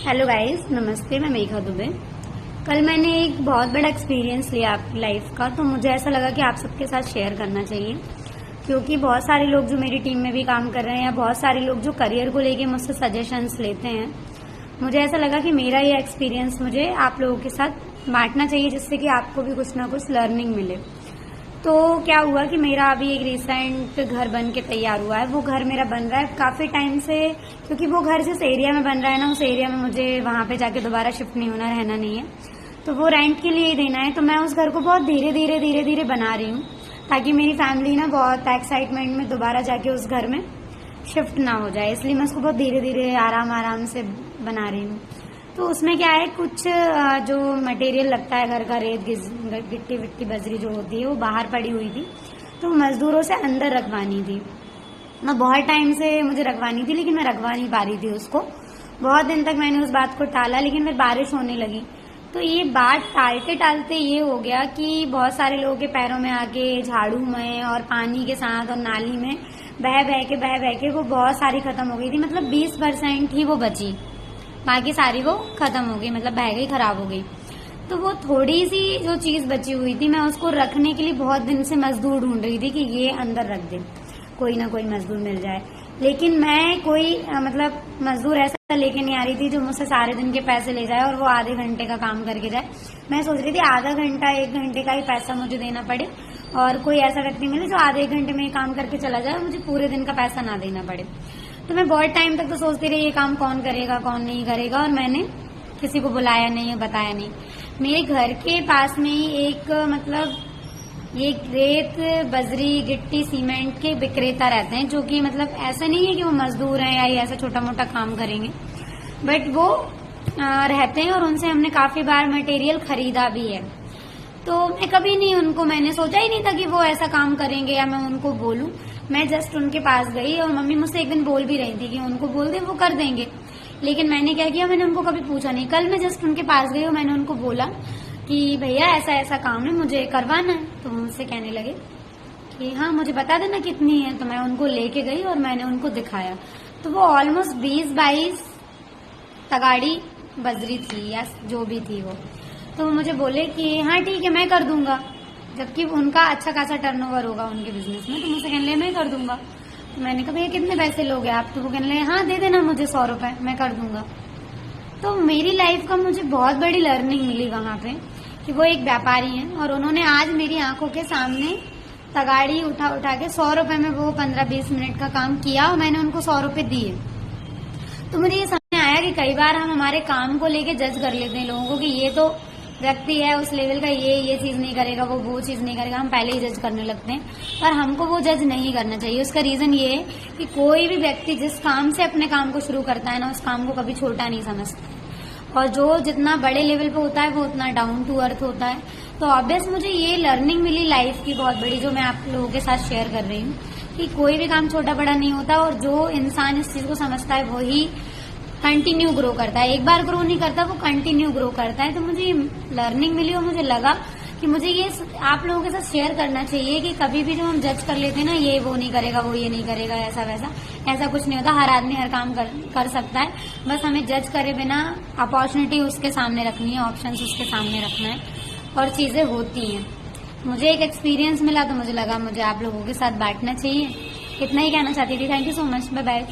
Hello guys, नमस्ते। मैं मेघा दुबे। कल मैंने एक बहुत बड़ा एक्सपीरियंस लिया आपकी लाइफ का, तो मुझे ऐसा लगा कि आप सबके साथ शेयर करना चाहिए, क्योंकि बहुत सारे लोग जो मेरी टीम में भी काम कर रहे हैं या बहुत सारे लोग जो करियर को लेके मुझसे सजेशंस लेते हैं, मुझे ऐसा लगा कि मेरा ये एक्सपीरियंस मुझे आप लोगों के साथ बांटना चाहिए, जिससे कि आपको भी कुछ ना कुछ लर्निंग मिले। तो क्या हुआ कि मेरा अभी एक रिसेंट घर बन के तैयार हुआ है। वो घर मेरा बन रहा है काफी टाइम से, क्योंकि वो घर जिस एरिया में बन रहा है ना, उस एरिया में मुझे वहां पे जाके दोबारा शिफ्ट नहीं होना, रहना नहीं है, तो वो रेंट के लिए ही देना है। तो मैं उस घर को बहुत धीरे धीरे बना रही हूँ, ताकि मेरी फैमिली ना बहुत एक्साइटमेंट में दोबारा जाके उस घर में शिफ्ट ना हो जाए, इसलिए मैं उसको बहुत धीरे धीरे आराम से बना रही हूँ। तो उसमें क्या है, कुछ जो मटेरियल लगता है घर का, रेत गिट्टी विट्टी बजरी जो होती है, वो बाहर पड़ी हुई थी, तो मजदूरों से अंदर रखवानी थी। मैं बहुत टाइम से मुझे रखवानी थी, लेकिन मैं रखवा नहीं पा रही थी उसको। बहुत दिन तक मैंने उस बात को टाला, लेकिन फिर बारिश होने लगी, तो ये बात टालते टालते ये हो गया कि बहुत सारे लोगों के पैरों में आके झाड़ू में और पानी के साथ और नाली में बह के वो बहुत सारी खत्म हो गई थी। मतलब 20% ही वो बची, बाकी सारी वो खत्म हो गई, मतलब बह गई, खराब हो गई। तो वो थोड़ी सी जो चीज बची हुई थी, मैं उसको रखने के लिए बहुत दिन से मजदूर ढूंढ रही थी कि ये अंदर रख दे, कोई ना कोई मजदूर मिल जाए। लेकिन मैं कोई मतलब मजदूर ऐसा लेके नहीं आ रही थी जो मुझसे सारे दिन के पैसे ले जाए और वो आधे घंटे का काम करके जाए। मैं सोच रही थी आधा घंटा 1 घंटे का ही पैसा मुझे देना पड़े, और कोई ऐसा व्यक्ति मिले जो आधे 1 घंटे में काम करके चला जाए, मुझे पूरे दिन का पैसा ना देना पड़े। तो मैं बहुत टाइम तक तो सोचती रही ये काम कौन करेगा कौन नहीं करेगा, और मैंने किसी को बुलाया नहीं, बताया नहीं। मेरे घर के पास में ही एक मतलब ये रेत बजरी गिट्टी सीमेंट के विक्रेता रहते हैं, जो कि मतलब ऐसा नहीं है कि वो मजदूर हैं या ये ऐसा छोटा मोटा काम करेंगे, बट वो रहते हैं, और उनसे हमने काफी बार मटेरियल खरीदा भी है। तो मैं कभी नहीं उनको, मैंने सोचा ही नहीं था कि वो ऐसा काम करेंगे या मैं उनको बोलूं। मैं जस्ट उनके पास गई, और मम्मी मुझसे एक दिन बोल भी रही थी कि उनको बोल दे, वो कर देंगे। लेकिन मैंने क्या किया, मैंने उनको कभी पूछा नहीं। कल मैं जस्ट उनके पास गई और मैंने उनको बोला कि भैया ऐसा ऐसा काम है, मुझे करवाना है। तो वो मुझसे कहने लगे कि हाँ मुझे बता देना कितनी है। तो मैं उनको लेके गई और मैंने उनको दिखाया, तो वो ऑलमोस्ट 20-22 तगाड़ी बजरी थी या जो भी थी वो। तो वो मुझे बोले कि हाँ ठीक है मैं कर दूंगा, जबकि उनका अच्छा खासा टर्नओवर होगा उनके बिजनेस में। तो मुझसे कहने लगे मैं कर दूंगा। तो मैंने कहा भैया कितने पैसे लोगे आप? तो वो कहने लगे हाँ दे देना मुझे 100 रुपए, मैं कर दूंगा। तो मेरी लाइफ का मुझे बहुत बड़ी लर्निंग मिली वहां पे, कि वो एक व्यापारी हैं और उन्होंने आज मेरी आंखों के सामने तगाड़ी उठा के 100 रुपए में वो 15-20 मिनट का काम किया, और मैंने उनको 100 रुपए दिए। तो मुझे ये समझ आया कि कई बार हम हमारे काम को लेके जज कर लेते हैं लोगों को, कि ये तो व्यक्ति है उस लेवल का, ये चीज नहीं करेगा, वो चीज नहीं करेगा, हम पहले ही जज करने लगते हैं। पर हमको वो जज नहीं करना चाहिए। उसका रीजन ये है कि कोई भी व्यक्ति जिस काम से अपने काम को शुरू करता है ना, उस काम को कभी छोटा नहीं समझता, और जो जितना बड़े लेवल पे होता है वो उतना डाउन टू अर्थ होता है। तो ऑब्वियस मुझे ये लर्निंग मिली लाइफ की बहुत बड़ी, जो मैं आप लोगों के साथ शेयर कर रही हूँ, कि कोई भी काम छोटा बड़ा नहीं होता, और जो इंसान इस चीज को समझता है वही कंटिन्यू ग्रो करता है। एक बार ग्रो नहीं करता, वो कंटिन्यू ग्रो करता है। तो मुझे लर्निंग मिली और मुझे लगा कि मुझे ये आप लोगों के साथ शेयर करना चाहिए, कि कभी भी जो हम जज कर लेते हैं ना, ये वो नहीं करेगा, वो ये नहीं करेगा, ऐसा वैसा, ऐसा कुछ नहीं होता। हर आदमी हर काम कर सकता है, बस हमें जज करे बिना अपॉर्चुनिटी उसके सामने रखनी है, ऑप्शंस उसके सामने रखना है, और चीजें होती हैं। मुझे एक एक्सपीरियंस मिला, तो मुझे लगा मुझे आप लोगों के साथ बांटना चाहिए। इतना ही कहना चाहती थी। Thank you so much, bye bye.